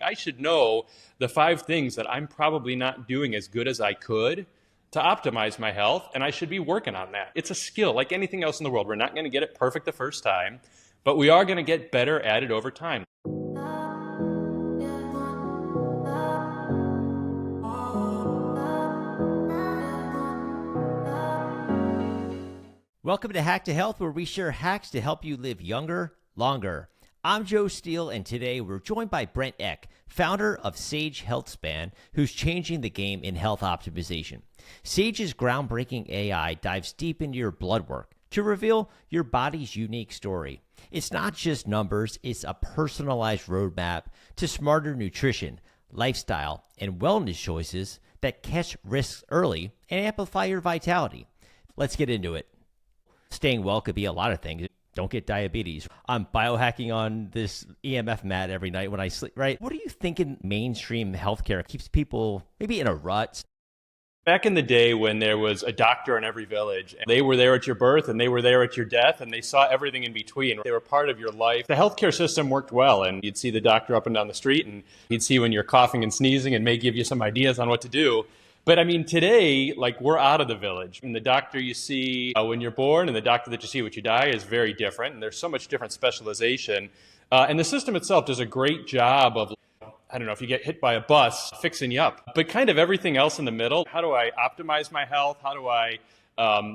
I should know the 5 things that I'm probably not doing as good as I could to optimize my health, and I should be working on that. It's a skill like anything else in the world. We're not going to get it perfect the first time, but we are going to get better at it over time. Welcome to Hack to Health, where we share hacks to help you live younger, longer. I'm Joe Steele, and today we're joined by Brent Eck, founder of Sage HealthSpan, who's changing the game in health optimization. Sage's groundbreaking AI dives deep into your blood work to reveal your body's unique story. It's not just numbers, it's a personalized roadmap to smarter nutrition, lifestyle, and wellness choices that catch risks early and amplify your vitality. Let's get into it. Staying well could be a lot of things. Don't get diabetes. I'm biohacking on this EMF mat every night when I sleep, right? What are you thinking mainstream healthcare keeps people maybe in a rut? Back in the day when there was a doctor in every village, and they were there at your birth and they were there at your death and they saw everything in between. They were part of your life. The healthcare system worked well, and you'd see the doctor up and down the street and he'd see when you're coughing and sneezing and may give you some ideas on what to do. But I mean, today, like, we're out of the village. And the doctor you see when you're born and the doctor that you see when you die is very different. And there's so much different specialization. And the system itself does a great job of, I don't know, if you get hit by a bus, fixing you up. But kind of everything else in the middle. How do I optimize my health? How do I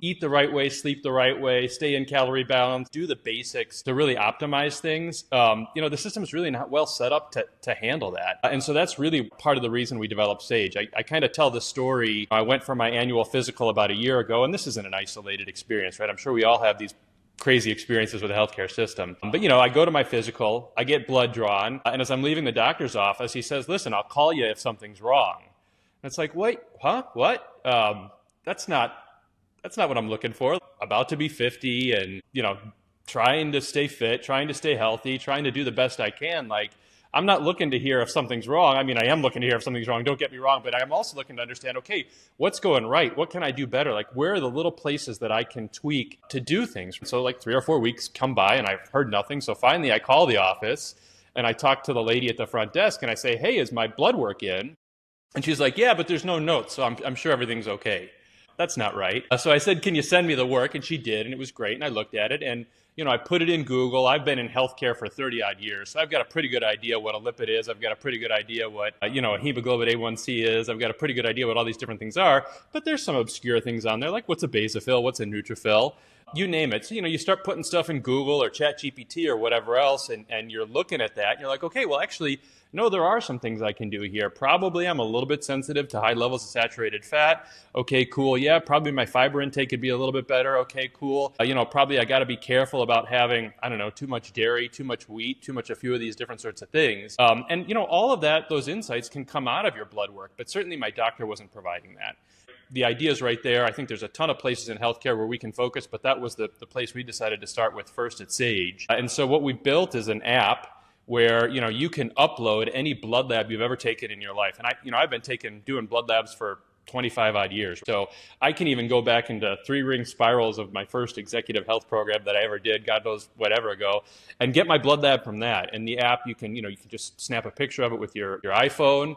eat the right way, sleep the right way, stay in calorie balance, do the basics to really optimize things? The system is really not well set up to handle that. And so that's really part of the reason we developed Sage. I kind of tell this story. I went for my annual physical about a year ago, and this isn't an isolated experience, right? I'm sure we all have these crazy experiences with the healthcare system. But, I go to my physical, I get blood drawn, and as I'm leaving the doctor's office, he says, "Listen, I'll call you if something's wrong." And it's like, wait, huh? What? That's not what I'm looking for. About to be 50 and, trying to stay fit, trying to stay healthy, trying to do the best I can. Like, I'm not looking to hear if something's wrong. I mean, I am looking to hear if something's wrong, don't get me wrong, but I'm also looking to understand, okay, what's going right? What can I do better? Like, where are the little places that I can tweak to do things? So like 3 or 4 weeks come by and I've heard nothing. So finally I call the office and I talk to the lady at the front desk and I say, "Hey, is my blood work in?" And she's like, "Yeah, but there's no notes, so I'm sure everything's okay." That's not right. So I said, "Can you send me the work?" And she did, and it was great. And I looked at it, and I put it in Google. I've been in healthcare for 30 odd years, so I've got a pretty good idea what a lipid is. I've got a pretty good idea what a hemoglobin A1C is. I've got a pretty good idea what all these different things are. But there's some obscure things on there, like what's a basophil, what's a neutrophil, you name it. So you start putting stuff in Google or ChatGPT or whatever else, and you're looking at that, and you're like, okay, well, actually, no, there are some things I can do here. Probably I'm a little bit sensitive to high levels of saturated fat. Okay, cool. Yeah, probably my fiber intake could be a little bit better. Okay, cool. Probably I got to be careful about having, too much dairy, too much wheat, too much a few of these different sorts of things. All of that, those insights can come out of your blood work, but certainly my doctor wasn't providing that. The idea is right there. I think there's a ton of places in healthcare where we can focus, but that was the place we decided to start with first at Sage. And so what we built is an app where you can upload any blood lab you've ever taken in your life. And I've been doing blood labs for 25 odd years. So I can even go back into 3-ring spirals of my first executive health program that I ever did, God knows whatever ago, and get my blood lab from that. And the app, you can just snap a picture of it with your iPhone,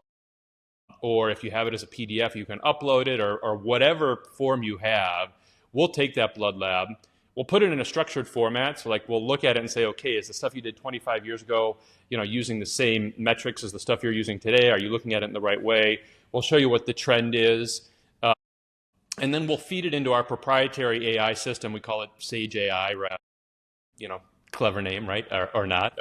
or if you have it as a PDF, you can upload it, or whatever form you have. We'll take that blood lab. We'll put it in a structured format. So we'll look at it and say, okay, is the stuff you did 25 years ago, using the same metrics as the stuff you're using today? Are you looking at it in the right way? We'll show you what the trend is. And then we'll feed it into our proprietary AI system. We call it Sage AI, clever name, right? Or not.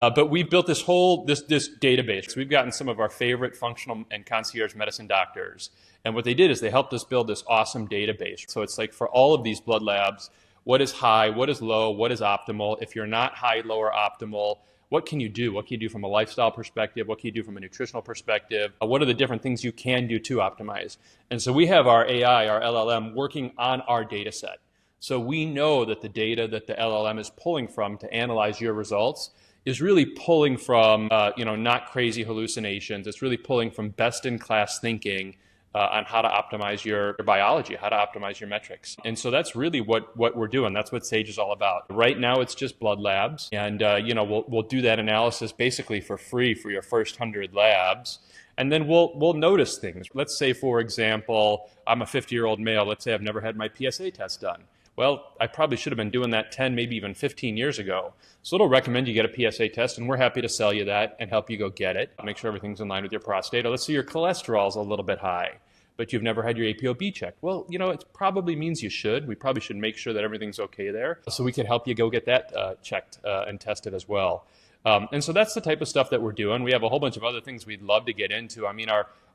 But we built this database. We've gotten some of our favorite functional and concierge medicine doctors. And what they did is they helped us build this awesome database. So it's like for all of these blood labs, what is high, what is low, what is optimal? If you're not high, low, or optimal, what can you do? What can you do from a lifestyle perspective? What can you do from a nutritional perspective? What are the different things you can do to optimize? And so we have our AI, our LLM, working on our data set. So we know that the data that the LLM is pulling from to analyze your results is really pulling from, not crazy hallucinations. It's really pulling from best-in-class thinking on how to optimize your biology, how to optimize your metrics. And so that's really what we're doing. That's what SAGE is all about. Right now, it's just blood labs. And, we'll do that analysis basically for free for your first 100 labs. And then we'll notice things. Let's say, for example, I'm a 50-year-old male. Let's say I've never had my PSA test done. Well, I probably should have been doing that 10, maybe even 15 years ago. So it'll recommend you get a PSA test, and we're happy to sell you that and help you go get it. Make sure everything's in line with your prostate. Or let's say your cholesterol's a little bit high, but you've never had your ApoB checked. Well, it probably means you should. We probably should make sure that everything's okay there. So we can help you go get that checked and tested as well. And so that's the type of stuff that we're doing. We have a whole bunch of other things we'd love to get into. I mean,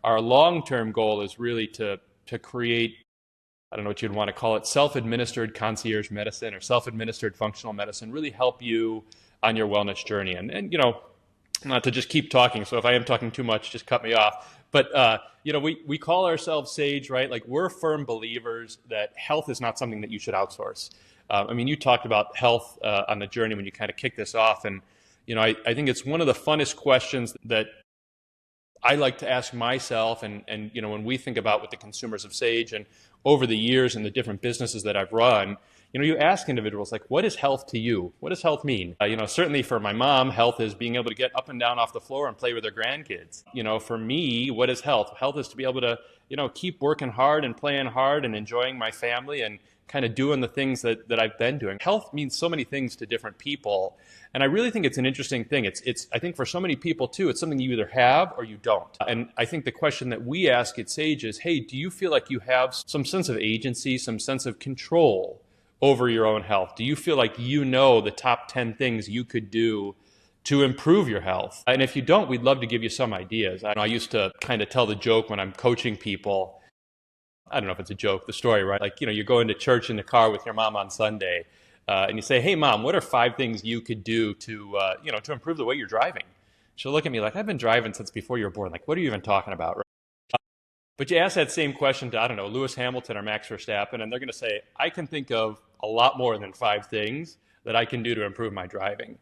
our long-term goal is really to create, I don't know what you'd want to call it, self-administered concierge medicine or self-administered functional medicine, really help you on your wellness journey. And not to just keep talking, so if I am talking too much, just cut me off. But, we call ourselves SAGE, right? Like, we're firm believers that health is not something that you should outsource. You talked about health on the journey when you kind of kicked this off. And, I think it's one of the funnest questions that I like to ask myself. And when we think about with the consumers of SAGE and over the years and the different businesses that I've run, you ask individuals, like, what is health to you? What does health mean? Certainly for my mom, health is being able to get up and down off the floor and play with her grandkids. For me, what is health? Health is to be able to, keep working hard and playing hard and enjoying my family and kind of doing the things that I've been doing. Health means so many things to different people. And I really think it's an interesting thing. I think for so many people too, it's something you either have or you don't. And I think the question that we ask at SAGE is, hey, do you feel like you have some sense of agency, some sense of control over your own health? Do you feel like the top 10 things you could do to improve your health? And if you don't, we'd love to give you some ideas. I used to kind of tell the joke when I'm coaching people. I don't know if it's a joke, the story, right? Like, you go into church in the car with your mom on Sunday, and you say, hey, Mom, what are 5 things you could do to improve the way you're driving? She'll look at me like, I've been driving since before you were born. Like, what are you even talking about? Right? But you ask that same question to, I don't know, Lewis Hamilton or Max Verstappen, and they're going to say, I can think of a lot more than 5 things that I can do to improve my driving.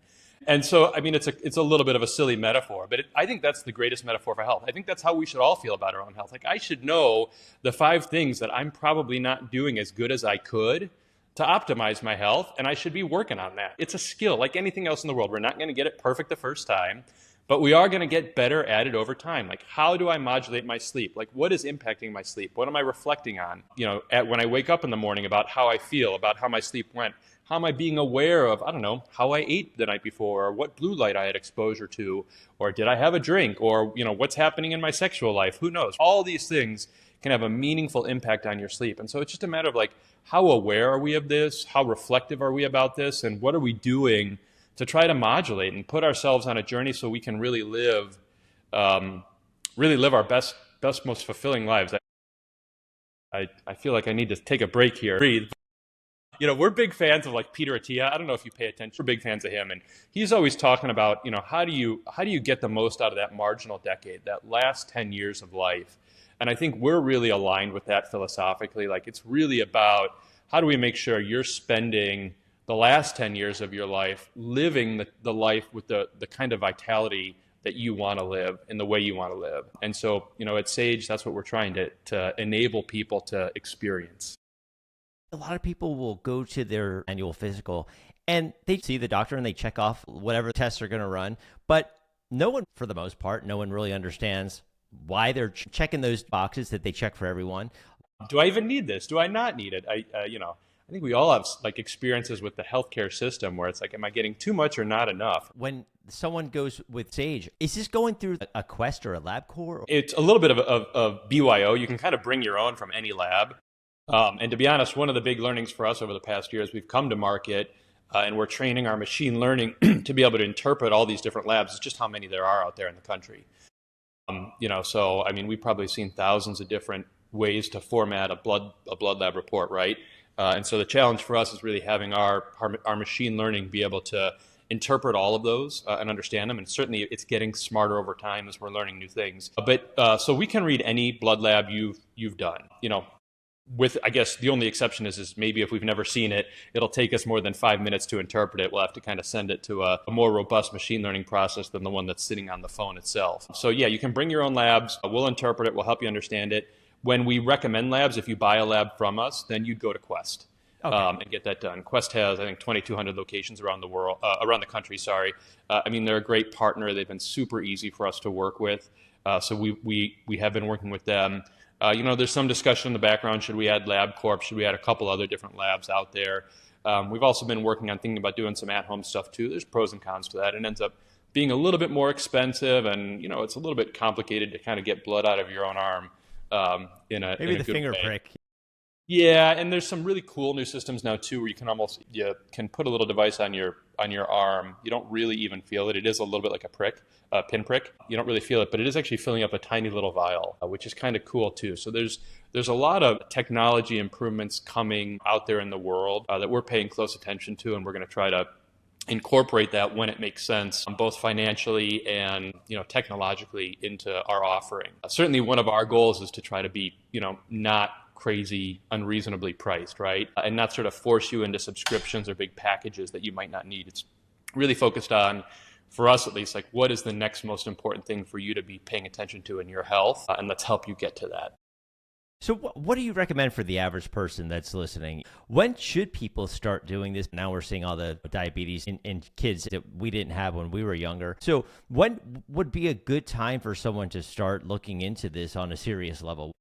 And so, it's a little bit of a silly metaphor, but I think that's the greatest metaphor for health. I think that's how we should all feel about our own health. Like, I should know the 5 things that I'm probably not doing as good as I could to optimize my health, and I should be working on that. It's a skill, like anything else in the world. We're not going to get it perfect the first time, but we are going to get better at it over time. Like, how do I modulate my sleep? Like, what is impacting my sleep? What am I reflecting on? When I wake up in the morning, about how I feel, about how my sleep went. How am I being aware of, how I ate the night before, or what blue light I had exposure to, or did I have a drink, or, what's happening in my sexual life? Who knows? All these things can have a meaningful impact on your sleep. And so it's just a matter of, like, how aware are we of this? How reflective are we about this? And what are we doing to try to modulate and put ourselves on a journey so we can really live our best, most fulfilling lives? I feel like I need to take a break here. Breathe. We're big fans of, like, Peter Attia. I don't know if you pay attention. We're big fans of him. And he's always talking about, how do you get the most out of that marginal decade, that last 10 years of life? And I think we're really aligned with that philosophically. Like, it's really about how do we make sure you're spending the last 10 years of your life living the life with the kind of vitality that you want to live in the way you want to live. And so, at SAGE, that's what we're trying to enable people to experience. A lot of people will go to their annual physical and they see the doctor and they check off whatever tests are going to run. But no one, for the most part, no one really understands why they're checking those boxes that they check for everyone. Do I even need this? Do I not need it? I think we all have, like, experiences with the healthcare system where it's like, am I getting too much or not enough? When someone goes with SAGE, is this going through a Quest or a LabCorp? It's a little bit of BYO. You can kind of bring your own from any lab. And to be honest, one of the big learnings for us over the past year is we've come to market and we're training our machine learning to be able to interpret all these different labs. It's just how many there are out there in the country. We've probably seen thousands of different ways to format a blood lab report, right? And so the challenge for us is really having our machine learning be able to interpret all of those and understand them. And certainly it's getting smarter over time as we're learning new things. So we can read any blood lab you've done, with, I guess, the only exception is maybe if we've never seen it, it'll take us more than 5 minutes to interpret it. We'll have to kind of send it to a more robust machine learning process than the one that's sitting on the phone itself. So yeah, you can bring your own labs. We'll interpret it. We'll help you understand it. when we recommend labs, if you buy a lab from us, then you'd go to Quest. Okay. And get that done. Quest has, I think, 2,200 locations around the world, around the country. Sorry, I mean they're a great partner. They've been super easy for us to work with. So we have been working with them. There's some discussion in the background. Should we add LabCorp? Should we add a couple other different labs out there? We've also been working on thinking about doing some at-home stuff too. There's pros and cons to that. It ends up being a little bit more expensive, and it's a little bit complicated to kind of get blood out of your own arm in a Maybe in a the good finger way. prick. Yeah, and there's some really cool new systems now too, where you can put a little device on your arm. You don't really even feel it. It is a little bit like a pin prick. You don't really feel it, but it is actually filling up a tiny little vial, which is kind of cool too. So there's a lot of technology improvements coming out there in the world that we're paying close attention to, and we're going to try to incorporate that when it makes sense, both financially and technologically into our offering. Certainly, one of our goals is to try to be not crazy, unreasonably priced, right? And not sort of force you into subscriptions or big packages that you might not need. It's really focused on, for us at least, like what is the next most important thing for you to be paying attention to in your health, and let's help you get to that. So what do you recommend for the average person that's listening? When should people start doing this? Now we're seeing all the diabetes in kids that we didn't have when we were younger. So when would be a good time for someone to start looking into this on a serious level?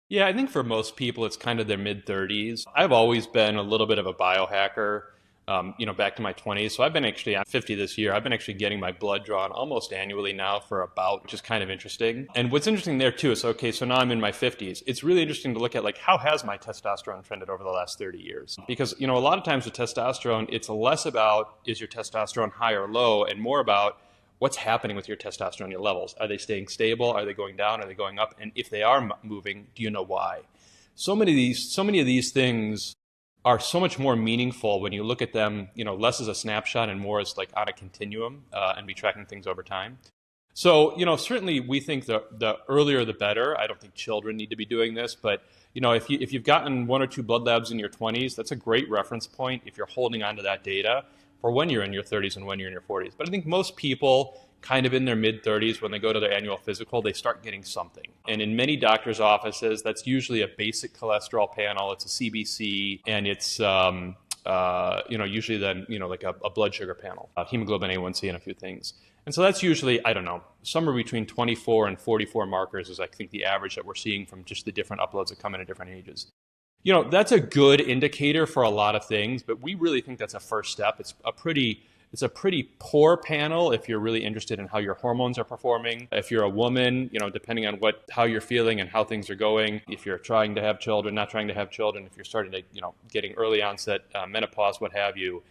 Yeah, I think for most people, it's kind of their mid-30s. I've always been a little bit of a biohacker, back to my 20s. So I'm 50 this year. I've been actually getting my blood drawn almost annually now for about, which is kind of interesting. And what's interesting there too is, okay, so now I'm in my 50s. It's really interesting to look at like, how has my testosterone trended over the last 30 years? Because, a lot of times with testosterone, it's less about is your testosterone high or low and more about what's happening with your testosterone levels. Are they staying stable? Are they going down? Are they going up? And if they are moving, do you know why? So many of these things are so much more meaningful when you look at them, less as a snapshot and more as like on a continuum and be tracking things over time. So, certainly we think the earlier the better. I don't think children need to be doing this, but if you've gotten 1 or 2 blood labs in your 20s, that's a great reference point if you're holding on to that data for when you're in your 30s and when you're in your 40s. But I think most people kind of in their mid-30s, when they go to their annual physical, they start getting something. And in many doctors' offices, that's usually a basic cholesterol panel. It's a CBC, and it's usually then like a blood sugar panel, hemoglobin A1C, and a few things. And so that's usually, I don't know, somewhere between 24 and 44 markers is I think the average that we're seeing from just the different uploads that come in at different ages. That's a good indicator for a lot of things, but we really think that's a first step. It's a pretty poor panel if you're really interested in how your hormones are performing. If you're a woman, depending on how you're feeling and how things are going. If you're trying to have children, not trying to have children. If you're starting to, getting early onset menopause, what have you.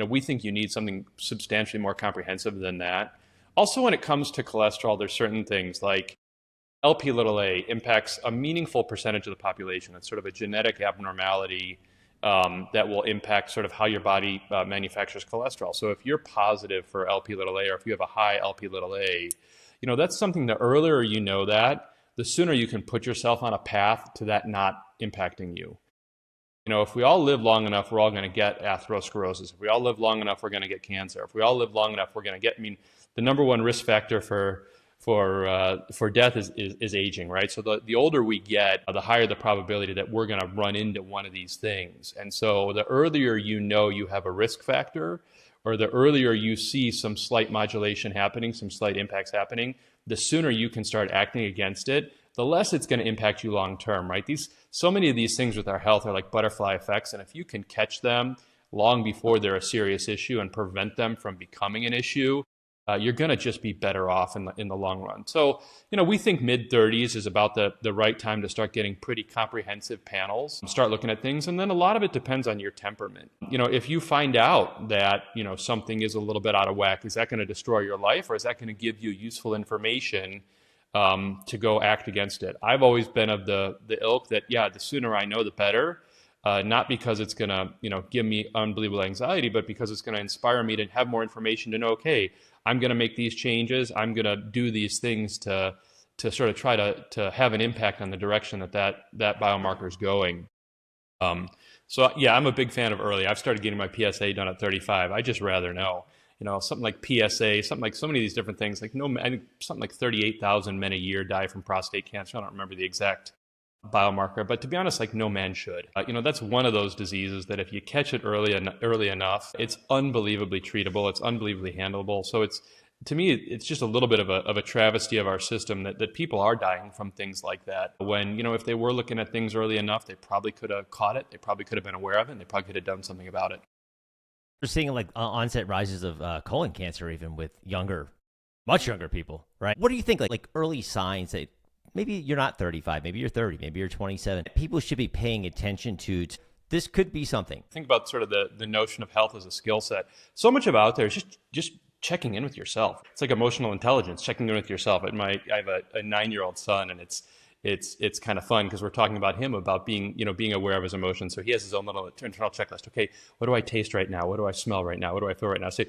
We think you need something substantially more comprehensive than that. Also, when it comes to cholesterol, there's certain things like Lp(a) impacts a meaningful percentage of the population. It's sort of a genetic abnormality that will impact sort of how your body manufactures cholesterol. So if you're positive for Lp(a) or if you have a high Lp(a), that's something the earlier you know that, the sooner you can put yourself on a path to that not impacting you. If we all live long enough, we're all going to get atherosclerosis. If we all live long enough, we're going to get cancer. If we all live long enough, we're going to get, the number one risk factor for death is aging, right? So the older we get, the higher the probability that we're going to run into one of these things. And so the earlier you have a risk factor, or the earlier you see some slight modulation happening, some slight impacts happening, the sooner you can start acting against it, the less it's going to impact you long term, right? So many of these things with our health are like butterfly effects, and if you can catch them long before they're a serious issue and prevent them from becoming an issue, you're going to just be better off in the long run. So, we think mid-30s is about the right time to start getting pretty comprehensive panels, start looking at things. And then a lot of it depends on your temperament. If you find out that, something is a little bit out of whack, is that going to destroy your life, or is that going to give you useful information to go act against it? I've always been of the ilk that, the sooner I know, the better. Not because it's going to, give me unbelievable anxiety, but because it's going to inspire me to have more information to know, okay, I'm going to make these changes. I'm going to do these things to sort of try to have an impact on the direction that biomarker is going. So I'm a big fan of early. I've started getting my PSA done at 35. I just rather know, something like PSA, something like so many of these different things. Like I think something like 38,000 men a year die from prostate cancer. I don't remember the exact biomarker, but to be honest, like no man should. That's one of those diseases that if you catch it early enough, it's unbelievably treatable. It's unbelievably handleable. So to me, it's just a little bit of a travesty of our system that people are dying from things like that. When, if they were looking at things early enough, they probably could have caught it. They probably could have been aware of it, and they probably could have done something about it. We're seeing like onset rises of colon cancer even with much younger people, right? What do you think like early signs that maybe you're not 35, maybe you're 30, maybe you're 27, people should be paying attention to? This could be something. Think about sort of the notion of health as a skill set. So much of out there is just checking in with yourself. It's like emotional intelligence, checking in with yourself. I have a 9-year-old son, and it's kind of fun because we're talking about him about being aware of his emotions. So he has his own little internal checklist. Okay, what do I taste right now? What do I smell right now? What do I feel right now? So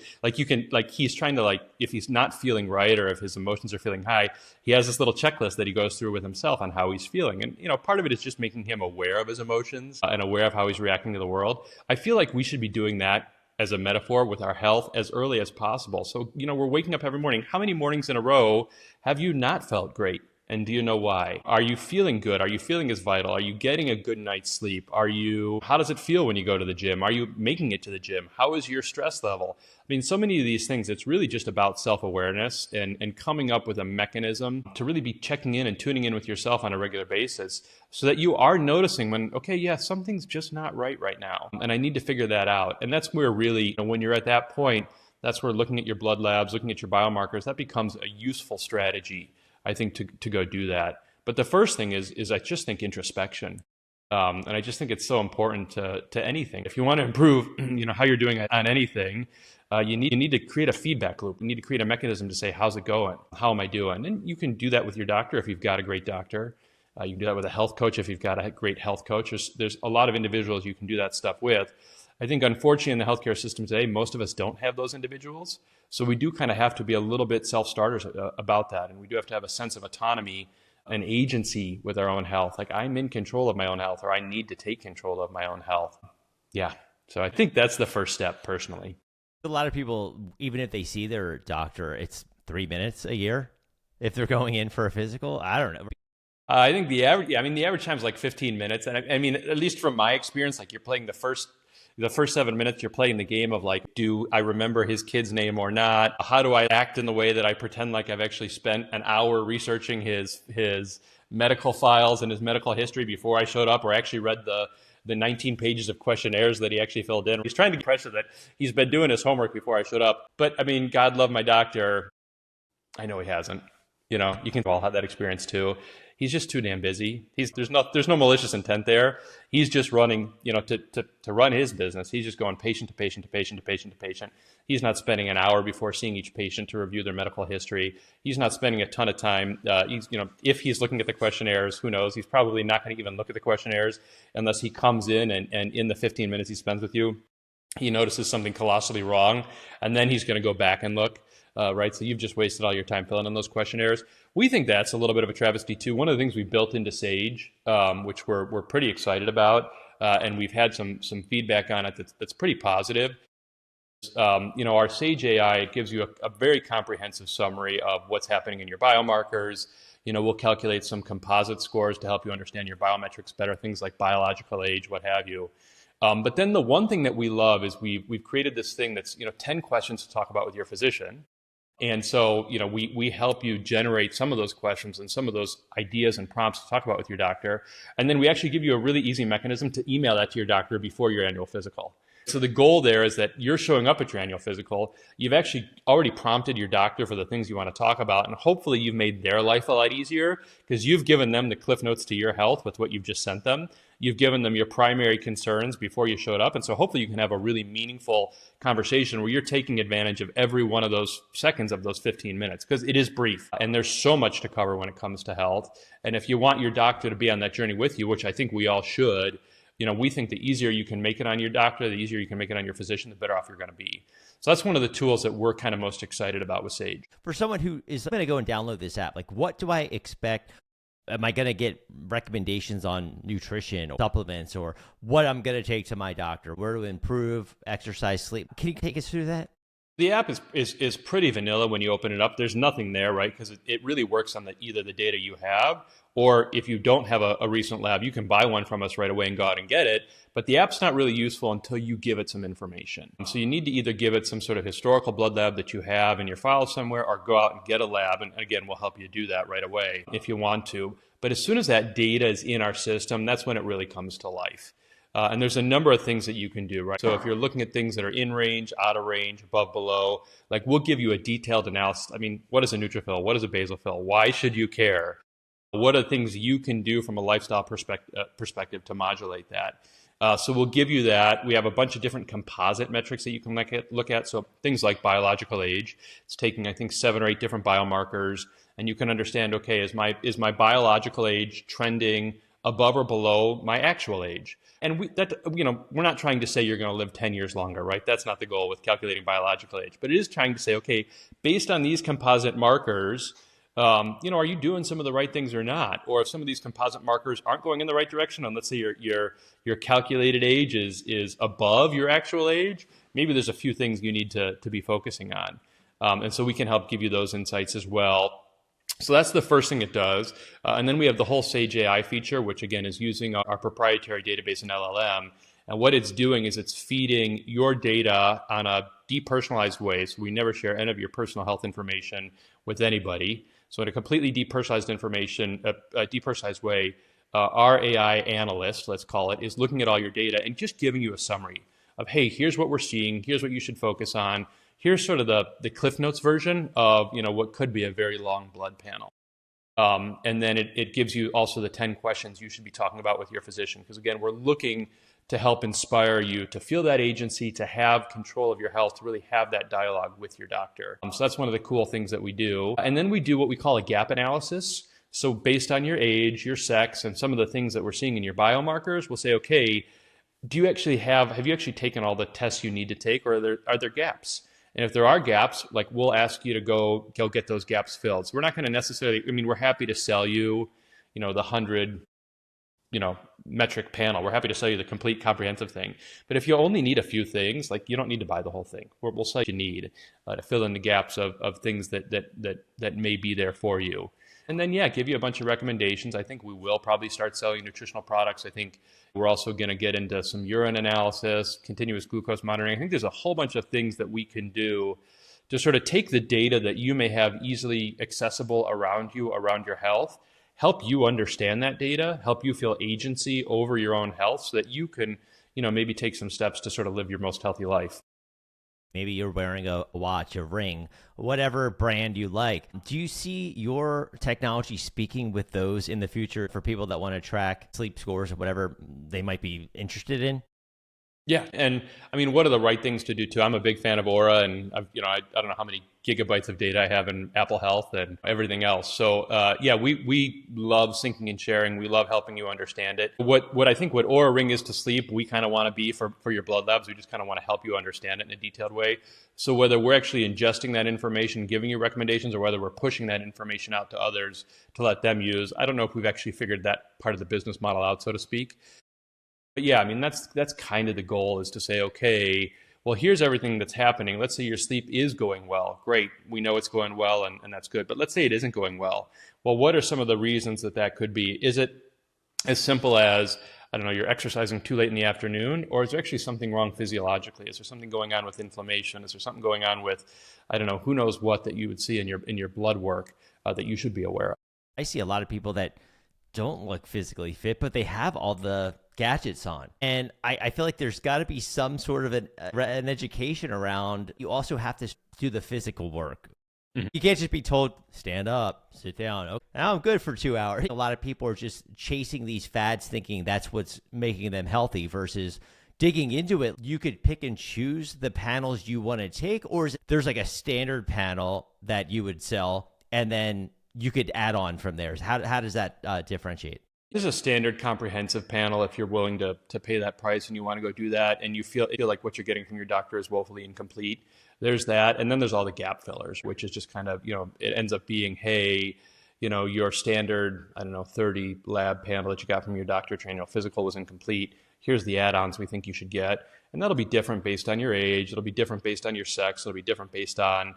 he's trying to if he's not feeling right or if his emotions are feeling high, he has this little checklist that he goes through with himself on how he's feeling. And part of it is just making him aware of his emotions and aware of how he's reacting to the world. I feel like we should be doing that as a metaphor with our health as early as possible. So, we're waking up every morning. How many mornings in a row have you not felt great? And do you know why? Are you feeling good? Are you feeling as vital? Are you getting a good night's sleep? How does it feel when you go to the gym? Are you making it to the gym? How is your stress level? I mean, so many of these things, it's really just about self-awareness and coming up with a mechanism to really be checking in and tuning in with yourself on a regular basis so that you are noticing when, okay, yeah, something's just not right now. And I need to figure that out. And that's where really, when you're at that point, that's where looking at your blood labs, looking at your biomarkers, that becomes a useful strategy, I think, to go do that. But the first thing is I just think introspection. And I just think it's so important to anything. If you want to improve, how you're doing on anything, you need to create a feedback loop. You need to create a mechanism to say, how's it going? How am I doing? And you can do that with your doctor if you've got a great doctor. You can do that with a health coach if you've got a great health coach. There's a lot of individuals you can do that stuff with. I think, unfortunately, in the healthcare system today, most of us don't have those individuals. So we do kind of have to be a little bit self-starters about that. And we do have to have a sense of autonomy and agency with our own health. Like, I'm in control of my own health, or I need to take control of my own health. Yeah. So I think that's the first step, personally. A lot of people, even if they see their doctor, it's 3 minutes a year if they're going in for a physical. I don't know. I think the average time is like 15 minutes. And I mean, at least from my experience, like, you're playing the first 7 minutes, you're playing the game of like, do I remember his kid's name or not? How do I act in the way that I pretend like I've actually spent an hour researching his medical files and his medical history before I showed up, or actually read the 19 pages of questionnaires that he actually filled in? He's trying to get pressure that he's been doing his homework before I showed up. But I mean, God love my doctor. I know he hasn't. You can all have that experience too. He's just too damn busy. There's no malicious intent there. He's just running, to run his business. He's just going patient to patient to patient to patient to patient. He's not spending an hour before seeing each patient to review their medical history. He's not spending a ton of time. If he's looking at the questionnaires, who knows? He's probably not going to even look at the questionnaires unless he comes in and in the 15 minutes he spends with you, he notices something colossally wrong, and then he's going to go back and look. Right? So you've just wasted all your time filling in those questionnaires. We think that's a little bit of a travesty too. One of the things we built into Sage, which we're pretty excited about, and we've had some feedback on it that's pretty positive. Our Sage AI gives you a very comprehensive summary of what's happening in your biomarkers. We'll calculate some composite scores to help you understand your biometrics better, things like biological age, what have you. But then the one thing that we love is we've created this thing that's 10 questions to talk about with your physician. And so, we help you generate some of those questions and some of those ideas and prompts to talk about with your doctor. And then we actually give you a really easy mechanism to email that to your doctor before your annual physical. So the goal there is that you're showing up at your annual physical. You've actually already prompted your doctor for the things you want to talk about. And hopefully you've made their life a lot easier because you've given them the cliff notes to your health with what you've just sent them. You've given them your primary concerns before you showed up. And so hopefully you can have a really meaningful conversation where you're taking advantage of every one of those seconds of those 15 minutes, because it is brief and there's so much to cover when it comes to health. And if you want your doctor to be on that journey with you, which I think we all should, we think the easier you can make it on your doctor, the easier you can make it on your physician, the better off you're going to be. So that's one of the tools that we're kind of most excited about with Sage. For someone who is going to go and download this app, like, what do I expect? Am I going to get recommendations on nutrition or supplements, or what I'm going to take to my doctor, where to improve exercise, sleep? Can you take us through that? The app is pretty vanilla when you open it up. There's nothing there, right? Because it really works on either the data you have, or if you don't have a recent lab, you can buy one from us right away and go out and get it. But the app's not really useful until you give it some information. So you need to either give it some sort of historical blood lab that you have in your file somewhere, or go out and get a lab. And again, we'll help you do that right away if you want to. But as soon as that data is in our system, that's when it really comes to life. And there's a number of things that you can do, right? So if you're looking at things that are in range, out of range, above, below, like we'll give you a detailed analysis. I mean, what is a neutrophil? What is a basophil? Why should you care? What are the things you can do from a lifestyle perspective to modulate that? So we'll give you that. We have a bunch of different composite metrics that you can look at. So things like biological age. It's taking, I think, 7 or 8 different biomarkers, and you can understand, okay, is my biological age trending above or below my actual age? And we're not trying to say you're going to live 10 years longer, right? That's not the goal with calculating biological age. But it is trying to say, okay, based on these composite markers, are you doing some of the right things or not? Or if some of these composite markers aren't going in the right direction, and let's say your calculated age is above your actual age, maybe there's a few things you need to be focusing on. And so we can help give you those insights as well. So that's the first thing it does. And then we have the whole Sage AI feature, which again is using our proprietary database in LLM. And what it's doing is it's feeding your data on a depersonalized way. So we never share any of your personal health information with anybody. So in a completely depersonalized way, our AI analyst, let's call it, is looking at all your data and just giving you a summary of, hey, here's what we're seeing. Here's what you should focus on. Here's sort of the Cliff Notes version of what could be a very long blood panel. And then it gives you also the 10 questions you should be talking about with your physician. Because again, we're looking to help inspire you to feel that agency, to have control of your health, to really have that dialogue with your doctor. So that's one of the cool things that we do. And then we do what we call a gap analysis. So based on your age, your sex, and some of the things that we're seeing in your biomarkers, we'll say, okay, have you actually taken all the tests you need to take, or are there gaps? And if there are gaps, like we'll ask you to go get those gaps filled. So we're not going to necessarily, we're happy to sell you, the 100, metric panel. We're happy to sell you the complete comprehensive thing. But if you only need a few things, like you don't need to buy the whole thing. We'll sell you need to fill in the gaps of things that may be there for you. And then, give you a bunch of recommendations. I think we will probably start selling nutritional products. I think we're also going to get into some urine analysis, continuous glucose monitoring. I think there's a whole bunch of things that we can do to sort of take the data that you may have easily accessible around you, around your health, help you understand that data, help you feel agency over your own health so that you can, maybe take some steps to sort of live your most healthy life. Maybe you're wearing a watch, a ring, whatever brand you like. Do you see your technology speaking with those in the future for people that want to track sleep scores or whatever they might be interested in? Yeah, and what are the right things to do too? I'm a big fan of Aura, and I don't know how many gigabytes of data I have in Apple Health and everything else. So we love syncing and sharing. We love helping you understand it. What I think what Aura Ring is to sleep, we kind of want to be for your blood labs. We just kind of want to help you understand it in a detailed way. So whether we're actually ingesting that information, giving you recommendations, or whether we're pushing that information out to others to let them use, I don't know if we've actually figured that part of the business model out, so to speak. But that's kind of the goal, is to say, okay, well, here's everything that's happening. Let's say your sleep is going well. Great. We know it's going well, and that's good. But let's say it isn't going well. Well, what are some of the reasons that could be? Is it as simple as, you're exercising too late in the afternoon, or is there actually something wrong physiologically? Is there something going on with inflammation? Is there something going on with, who knows what that you would see in your blood work that you should be aware of? I see a lot of people that don't look physically fit, but they have all the gadgets on. And I feel like there's got to be some sort of an education around, you also have to do the physical work. Mm-hmm. You can't just be told, stand up, sit down. Okay, now I'm good for 2 hours. A lot of people are just chasing these fads thinking that's what's making them healthy versus digging into it. You could pick and choose the panels you want to take, or there's like a standard panel that you would sell and then you could add on from there. How does that differentiate? There's a standard comprehensive panel if you're willing to pay that price and you want to go do that, and you feel like what you're getting from your doctor is woefully incomplete. There's that, and then there's all the gap fillers, which is just kind of, it ends up being, hey, your standard, 30 lab panel that you got from your doctor, physical was incomplete. Here's the add-ons we think you should get. And that'll be different based on your age. It'll be different based on your sex. It'll be different based on,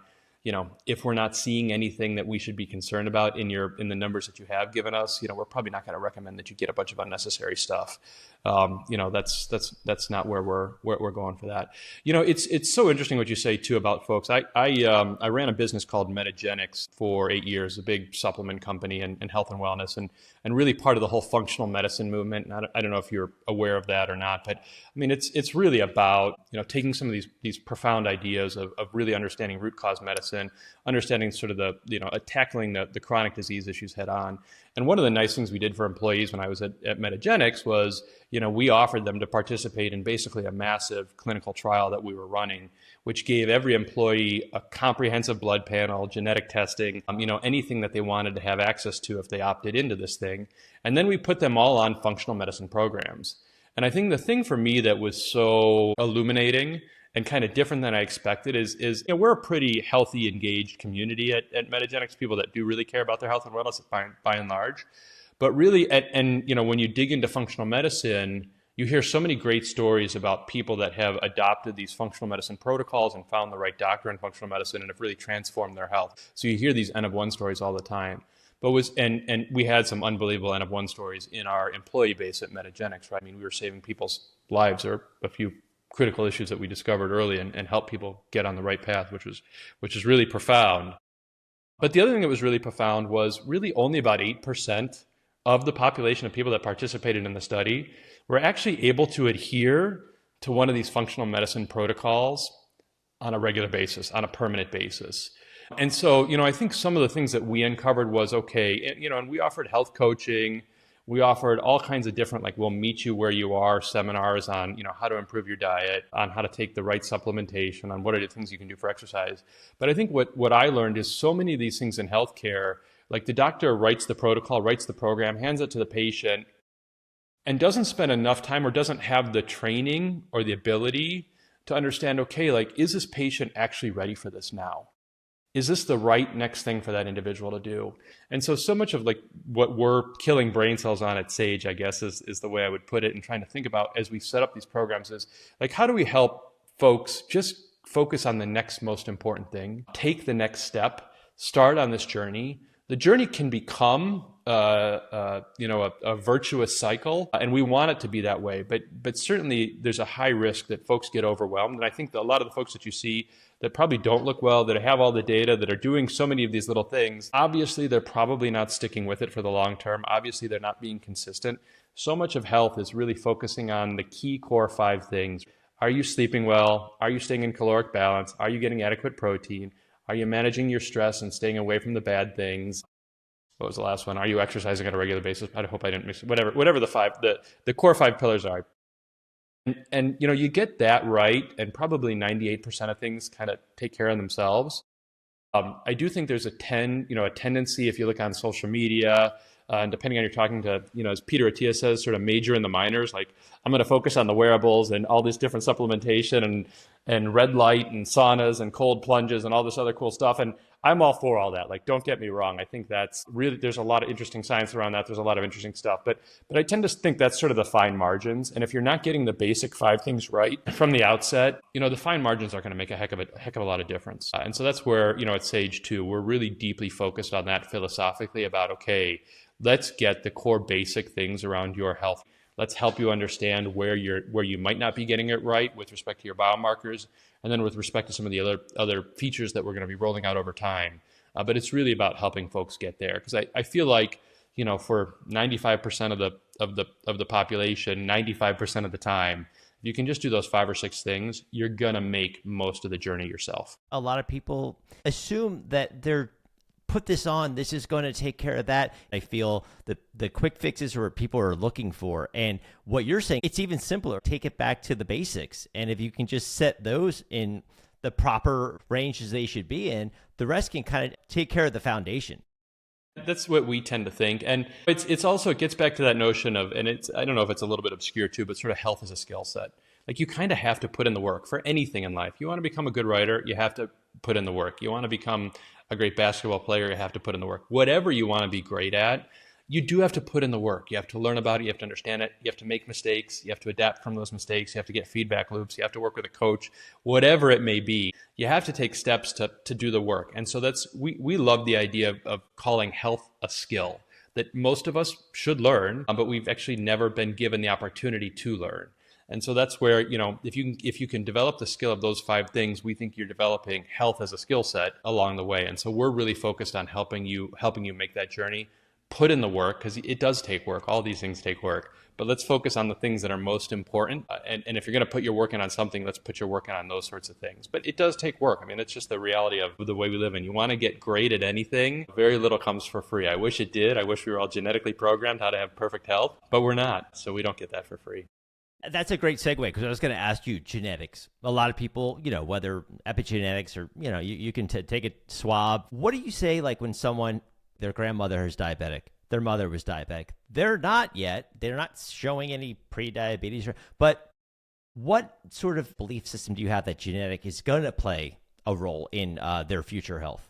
if we're not seeing anything that we should be concerned about in the numbers that you have given us, we're probably not going to recommend that you get a bunch of unnecessary stuff. That's not where we're going for that. It's so interesting what you say too about folks. I ran a business called Metagenics for 8 years, a big supplement company and health and wellness, and really part of the whole functional medicine movement. And I don't know if you're aware of that or not, but I mean, it's really about, taking some of these profound ideas of really understanding root cause medicine, understanding sort of tackling the chronic disease issues head on. And one of the nice things we did for employees when I was at Metagenics was, we offered them to participate in basically a massive clinical trial that we were running, which gave every employee a comprehensive blood panel, genetic testing, anything that they wanted to have access to if they opted into this thing. And then we put them all on functional medicine programs. And I think the thing for me that was so illuminating and kind of different than I expected is we're a pretty healthy, engaged community at Metagenics, people that do really care about their health and wellness by and large. But really, when you dig into functional medicine, you hear so many great stories about people that have adopted these functional medicine protocols and found the right doctor in functional medicine and have really transformed their health. So you hear these N of 1 stories all the time. But we had some unbelievable N of 1 stories in our employee base at Metagenics, right? I mean, we were saving people's lives, or a few critical issues that we discovered early, and help people get on the right path, which is really profound. But the other thing that was really profound was really only about 8% of the population of people that participated in the study were actually able to adhere to one of these functional medicine protocols on a regular basis, on a permanent basis. And so, I think some of the things that we uncovered was, okay, and we offered health coaching. We offered all kinds of different, we'll meet you where you are seminars on, how to improve your diet, on how to take the right supplementation, on what are the things you can do for exercise. But I think what I learned is so many of these things in healthcare, the doctor writes the protocol, writes the program, hands it to the patient, and doesn't spend enough time or doesn't have the training or the ability to understand, okay, is this patient actually ready for this now? Is this the right next thing for that individual to do? And so much of what we're killing brain cells on at Sage, I guess, is the way I would put it, and trying to think about as we set up these programs is how do we help folks just focus on the next most important thing, take the next step, start on this journey. The journey can become a virtuous cycle, and we want it to be that way. But certainly there's a high risk that folks get overwhelmed. And I think that a lot of the folks that you see that probably don't look well, that have all the data, that are doing so many of these little things, obviously they're probably not sticking with it for the long term. Obviously they're not being consistent. So much of health is really focusing on the key core 5 things. Are you sleeping well? Are you staying in caloric balance? Are you getting adequate protein? Are you managing your stress and staying away from the bad things? What was the last one? Are you exercising on a regular basis? I hope I didn't mix it. Whatever the core 5 pillars are. And you get that right, and probably 98% of things kind of take care of themselves. I do think there's a tendency, if you look on social media, and depending on you're talking to, as Peter Attia says, sort of major in the minors, I'm going to focus on the wearables and all this different supplementation and red light and saunas and cold plunges and all this other cool stuff. And I'm all for all that. Don't get me wrong. I think that's really, there's a lot of interesting science around that. There's a lot of interesting stuff, but I tend to think that's sort of the fine margins. And if you're not getting the basic 5 things right from the outset, the fine margins are going to make a heck of a lot of difference. And so that's where, at Sage 2, we're really deeply focused on that philosophically about, okay, let's get the core basic things around your health. Let's help you understand where you might not be getting it right with respect to your biomarkers, and then with respect to some of the other features that we're going to be rolling out over time. But it's really about helping folks get there, because I feel like, for 95% of the population, 95% of the time, if you can just do those 5 or 6 things, you're gonna make most of the journey yourself. A lot of people assume that they're put this on, this is going to take care of that. I feel the quick fixes are what people are looking for. And what you're saying, it's even simpler. Take it back to the basics. And if you can just set those in the proper ranges they should be in, the rest can kind of take care of the foundation. That's what we tend to think. And it's also, it gets back to that notion of, and I don't know if it's a little bit obscure too, but sort of health as a skill set. You kind of have to put in the work for anything in life. You want to become a good writer, you have to put in the work. You want to become a great basketball player, you have to put in the work. Whatever you want to be great at, you do have to put in the work. You have to learn about it. You have to understand it. You have to make mistakes. You have to adapt from those mistakes. You have to get feedback loops. You have to work with a coach, whatever it may be. You have to take steps to do the work. And so we love the idea of calling health a skill that most of us should learn, but we've actually never been given the opportunity to learn. And so that's where, if you can develop the skill of those 5 things, we think you're developing health as a skill set along the way. And so we're really focused on helping you make that journey, put in the work, because it does take work. All these things take work. But let's focus on the things that are most important. And if you're going to put your work in on something, let's put your work in on those sorts of things. But it does take work. I mean, it's just the reality of the way we live in. You want to get great at anything, very little comes for free. I wish it did. I wish we were all genetically programmed how to have perfect health, but we're not. So we don't get that for free. That's a great segue, because I was going to ask you genetics. A lot of people, whether epigenetics or, you can take a swab. What do you say, like when their grandmother is diabetic, their mother was diabetic? They're not yet. They're not showing any pre-diabetes. But what sort of belief system do you have that genetic is going to play a role in their future health?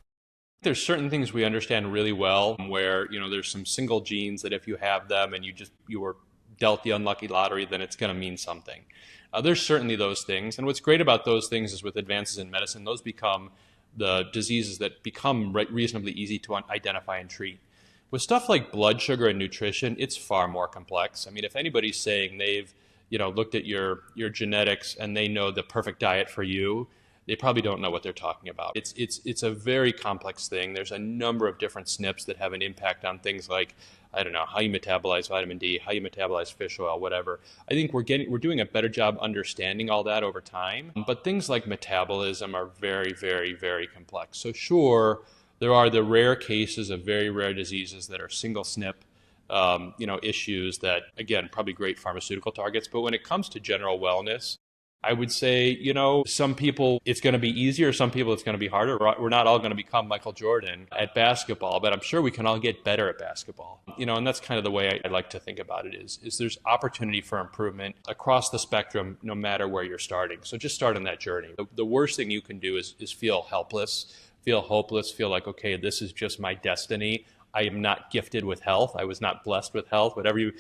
There's certain things we understand really well where, there's some single genes that if you have them and you were dealt the unlucky lottery, then it's going to mean something. There's certainly those things. And what's great about those things is with advances in medicine, those become the diseases that become reasonably easy to identify and treat. With stuff like blood sugar and nutrition, it's far more complex. I mean, if anybody's saying they've, looked at your genetics and they know the perfect diet for you, they probably don't know what they're talking about. It's a very complex thing. There's a number of different SNPs that have an impact on things like, I don't know, how you metabolize vitamin D, how you metabolize fish oil, whatever. I think we're doing a better job understanding all that over time. But things like metabolism are very, very, very complex. So sure, there are the rare cases of very rare diseases that are single SNP, issues that, again, probably great pharmaceutical targets. But when it comes to general wellness, I would say, some people it's going to be easier, some people it's going to be harder. We're not all going to become Michael Jordan at basketball, but I'm sure we can all get better at basketball. And that's kind of the way I like to think about it is there's opportunity for improvement across the spectrum, no matter where you're starting. So just start on that journey. The worst thing you can do is feel helpless, feel hopeless, feel like, okay, this is just my destiny. I am not gifted with health. I was not blessed with health, whatever you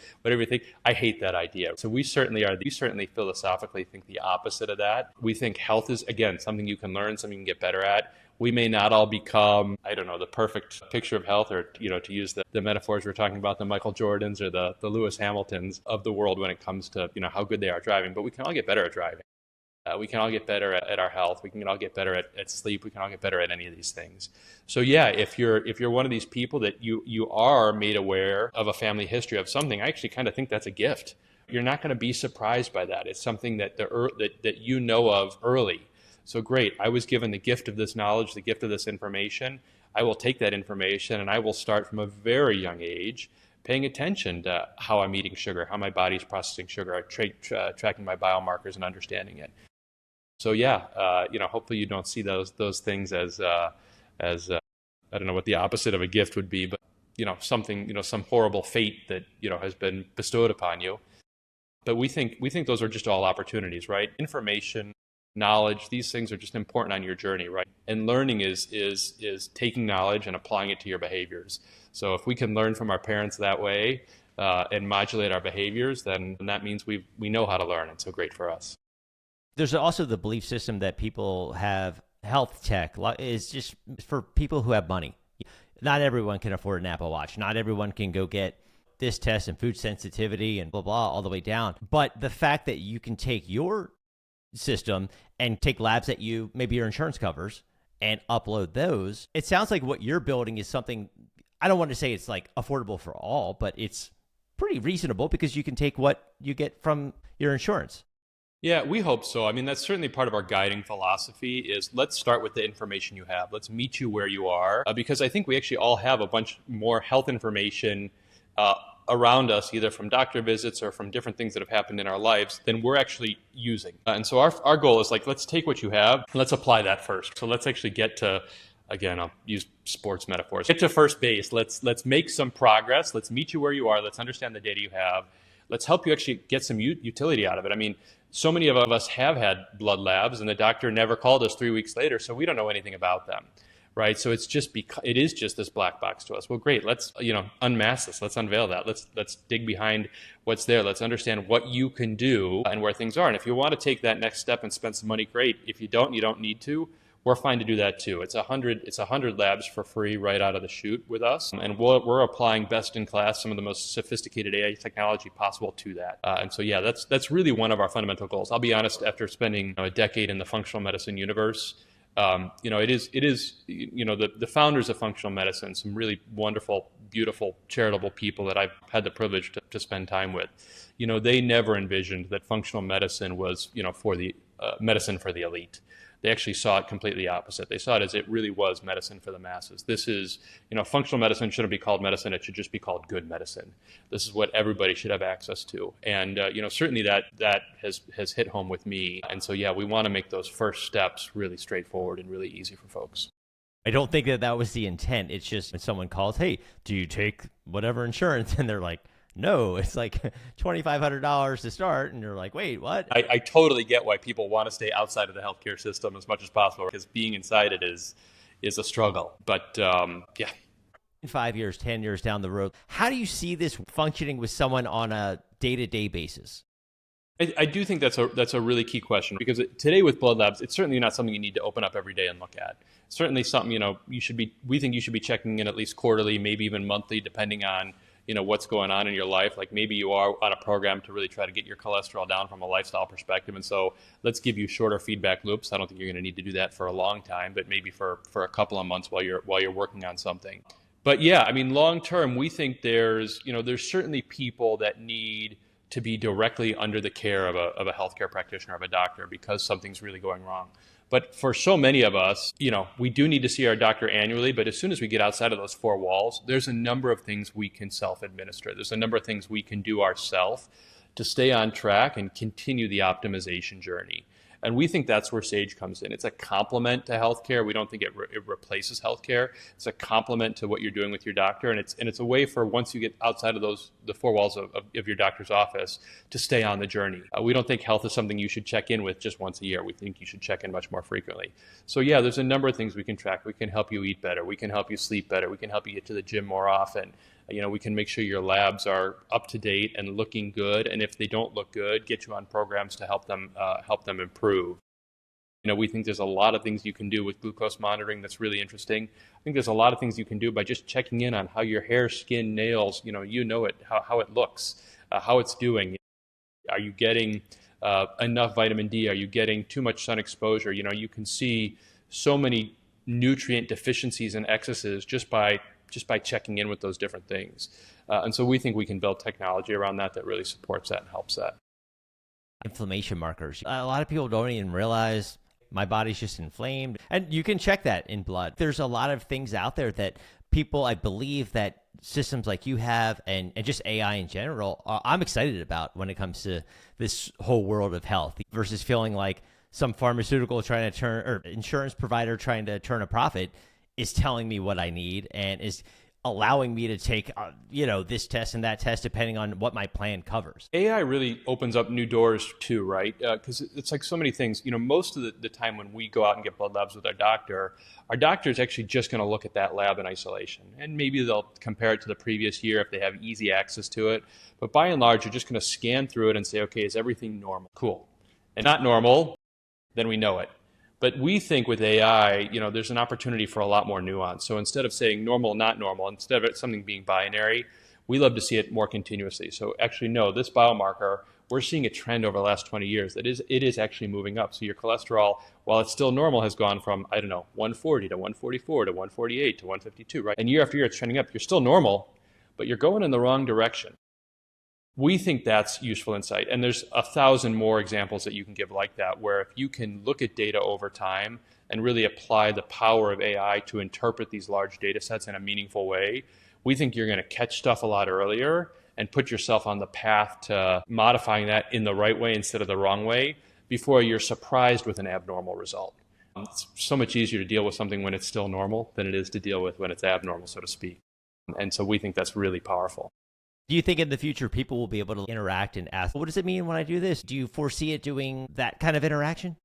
think. I hate that idea. So we certainly philosophically think the opposite of that. We think health is, again, something you can learn, something you can get better at. We may not all become, I don't know, the perfect picture of health or, to use the metaphors we're talking about, the Michael Jordans or the Lewis Hamiltons of the world when it comes to, how good they are driving, but we can all get better at driving. We can all get better at our health. We can all get better at sleep. We can all get better at any of these things. So yeah, if you're one of these people that you are made aware of a family history of something, I actually kind of think that's a gift. You're not going to be surprised by that. It's something that that you know of early. So great, I was given the gift of this knowledge, the gift of this information. I will take that information and I will start from a very young age paying attention to how I'm eating sugar, how my body's processing sugar, tracking my biomarkers and understanding it. So yeah, hopefully you don't see those things as I don't know what the opposite of a gift would be, but something, some horrible fate that has been bestowed upon you. But we think those are just all opportunities, right? Information, knowledge, these things are just important on your journey, right? And learning is taking knowledge and applying it to your behaviors. So if we can learn from our parents that way and modulate our behaviors, then that means we know how to learn, and so great for us. There's also the belief system that people have health tech is just for people who have money. Not everyone can afford an Apple Watch. Not everyone can go get this test and food sensitivity and blah, blah, all the way down. But the fact that you can take your system and take labs that maybe your insurance covers and upload those, it sounds like what you're building is something, I don't want to say it's like affordable for all, but it's pretty reasonable because you can take what you get from your insurance. Yeah, we hope so. I mean, that's certainly part of our guiding philosophy is let's start with the information you have. Let's meet you where you are, because I think we actually all have a bunch more health information around us, either from doctor visits or from different things that have happened in our lives than we're actually using. And so our goal is let's take what you have, and let's apply that first. So let's actually get to, again, I'll use sports metaphors, get to first base. Let's make some progress. Let's meet you where you are. Let's understand the data you have. Let's help you actually get some utility out of it. I mean, so many of us have had blood labs and the doctor never called us 3 weeks later, so we don't know anything about them. right? So it is just this black box to us. Well, great. Let's, unmask this. Let's unveil that. Let's dig behind what's there. Let's understand what you can do and where things are. And if you want to take that next step and spend some money, great. If you don't, you don't need to. We're fine to do that too. It's 100 labs for free right out of the chute with us. And we're applying best in class, some of the most sophisticated AI technology possible to that. And so, yeah, that's really one of our fundamental goals. I'll be honest, after spending a decade in the functional medicine universe, it is the founders of functional medicine, some really wonderful, beautiful, charitable people that I've had the privilege to spend time with. They never envisioned that functional medicine was, for the medicine for the elite. They actually saw it completely opposite. They saw it as it really was medicine for the masses. This is, functional medicine shouldn't be called medicine. It should just be called good medicine. This is what everybody should have access to. And, certainly that has hit home with me. And so, yeah, we want to make those first steps really straightforward and really easy for folks. I don't think that was the intent. It's just when someone calls, hey, do you take whatever insurance? And they're like, no, it's like $2,500 to start. And you're like, wait, what? I totally get why people want to stay outside of the healthcare system as much as possible, because being inside it is a struggle. But yeah. 5 years, 10 years down the road, how do you see this functioning with someone on a day-to-day basis? I do think that's a really key question, because today with blood labs, it's certainly not something you need to open up every day and look at. It's certainly something, we think you should be checking in at least quarterly, maybe even monthly, depending on what's going on in your life. Like maybe you are on a program to really try to get your cholesterol down from a lifestyle perspective. And so let's give you shorter feedback loops. I don't think you're going to need to do that for a long time, but maybe for a couple of months while you're working on something. But yeah, I mean, long term, we think there's certainly people that need to be directly under the care of a healthcare practitioner, of a doctor, because something's really going wrong. But for so many of us, we do need to see our doctor annually, but as soon as we get outside of those four walls, there's a number of things we can self-administer. There's a number of things we can do ourselves to stay on track and continue the optimization journey. And we think that's where Sage comes in. It's a complement to healthcare. We don't think it replaces healthcare. It's a complement to what you're doing with your doctor, and it's a way for, once you get outside of the four walls of your doctor's office, to stay on the journey. We don't think health is something you should check in with just once a year. We think you should check in much more frequently. So yeah, there's a number of things we can track. We can help you eat better. We can help you sleep better. We can help you get to the gym more often. We can make sure your labs are up to date and looking good. And if they don't look good, get you on programs to help them improve. We think there's a lot of things you can do with glucose monitoring that's really interesting. I think there's a lot of things you can do by just checking in on how your hair, skin, nails, how it looks, how it's doing. Are you getting enough vitamin D? Are you getting too much sun exposure? You can see so many nutrient deficiencies and excesses just by checking in with those different things. And so we think we can build technology around that really supports that and helps that. Inflammation markers. A lot of people don't even realize my body's just inflamed. And you can check that in blood. There's a lot of things out there that people, I believe, that systems like you have and just AI in general, I'm excited about when it comes to this whole world of health, versus feeling like some pharmaceutical trying to turn, or insurance provider trying to turn a profit is telling me what I need and is allowing me to take, this test and that test depending on what my plan covers. AI really opens up new doors too, right? Because it's like so many things. Most of the time when we go out and get blood labs with our doctor is actually just going to look at that lab in isolation. And maybe they'll compare it to the previous year if they have easy access to it. But by and large, you're just going to scan through it and say, okay, is everything normal? Cool. And not normal, then we know it. But we think with AI, there's an opportunity for a lot more nuance. So instead of saying normal, not normal, instead of it something being binary, we love to see it more continuously. So actually, no, this biomarker, we're seeing a trend over the last 20 years that it is actually moving up. So your cholesterol, while it's still normal, has gone from, 140 to 144 to 148 to 152, right? And year after year, it's trending up. You're still normal, but you're going in the wrong direction. We think that's useful insight. And there's 1,000 more examples that you can give like that, where if you can look at data over time and really apply the power of AI to interpret these large data sets in a meaningful way, we think you're going to catch stuff a lot earlier and put yourself on the path to modifying that in the right way instead of the wrong way before you're surprised with an abnormal result. It's so much easier to deal with something when it's still normal than it is to deal with when it's abnormal, so to speak. And so we think that's really powerful. Do you think in the future people will be able to interact and ask, what does it mean when I do this? Do you foresee it doing that kind of interaction?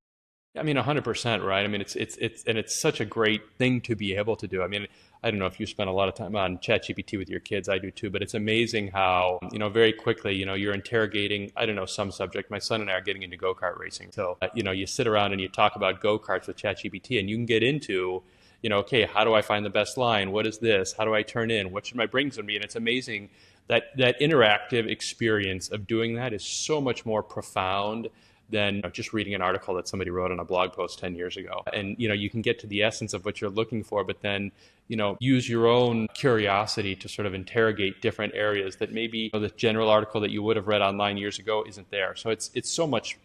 I mean, 100%, right? I mean, it's such a great thing to be able to do. I mean, I don't know if you spend a lot of time on ChatGPT with your kids. I do too, but it's amazing how, very quickly, you're interrogating, I don't know, some subject. My son and I are getting into go-kart racing. So, you sit around and you talk about go-karts with ChatGPT, and you can get into, okay, how do I find the best line? What is this? How do I turn in? What should my brakes be? And it's amazing that interactive experience of doing that is so much more profound than just reading an article that somebody wrote on a blog post 10 years ago. And, you can get to the essence of what you're looking for, but then, use your own curiosity to sort of interrogate different areas that maybe the general article that you would have read online years ago isn't there. So it's so much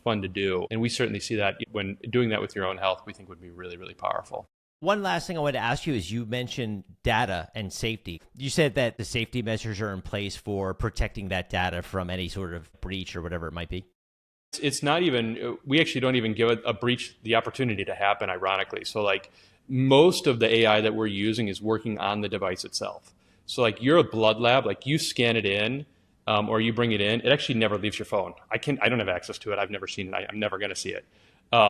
fun to do. And we certainly see that when doing that with your own health, we think would be really, really powerful. One last thing I wanted to ask you is you mentioned data and safety. You said that the safety measures are in place for protecting that data from any sort of breach or whatever it might be. It's not even, we actually don't even give a breach the opportunity to happen, ironically. So like most of the AI that we're using is working on the device itself. So like you're a blood lab, like you scan it in or you bring it in, it actually never leaves your phone. I don't have access to it. I've never seen it. I'm never going to see it.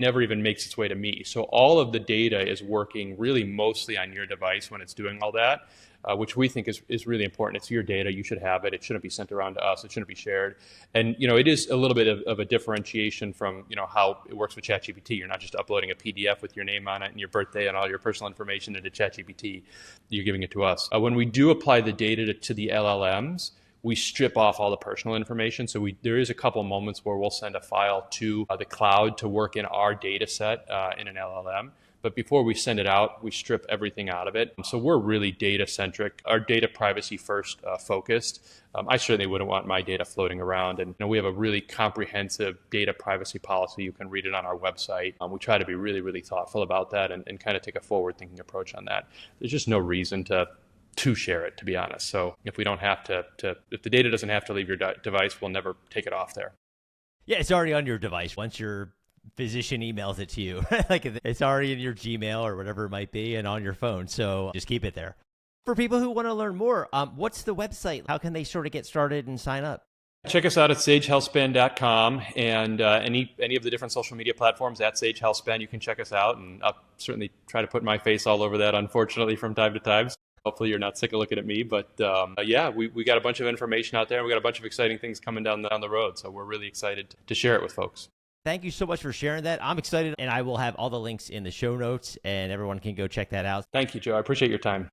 Never even makes its way to me. So all of the data is working really mostly on your device when it's doing all that, which we think is really important. It's your data. You should have it. It shouldn't be sent around to us. It shouldn't be shared. And, it is a little bit of a differentiation from, how it works with ChatGPT. You're not just uploading a PDF with your name on it and your birthday and all your personal information into ChatGPT. You're giving it to us. When we do apply the data to the LLMs, we strip off all the personal information. So there is a couple moments where we'll send a file to the cloud to work in our data set in an LLM. But before we send it out, we strip everything out of it. So we're really data centric, our data privacy first focused. I certainly wouldn't want my data floating around. And we have a really comprehensive data privacy policy. You can read it on our website. We try to be really, really thoughtful about that and kind of take a forward thinking approach on that. There's just no reason to share it, to be honest. So if we don't have to if the data doesn't have to leave your device, we'll never take it off there. Yeah, it's already on your device. Once your physician emails it to you, like it's already in your Gmail or whatever it might be and on your phone. So just keep it there. For people who want to learn more, what's the website? How can they sort of get started and sign up? Check us out at sagehealthspan.com and any of the different social media platforms at Sage Healthspan. You can check us out, and I'll certainly try to put my face all over that, unfortunately, from time to time. Hopefully you're not sick of looking at me, but yeah, we got a bunch of information out there. We got a bunch of exciting things coming down the road. So we're really excited to share it with folks. Thank you so much for sharing that. I'm excited, and I will have all the links in the show notes, and everyone can go check that out. Thank you, Joe. I appreciate your time.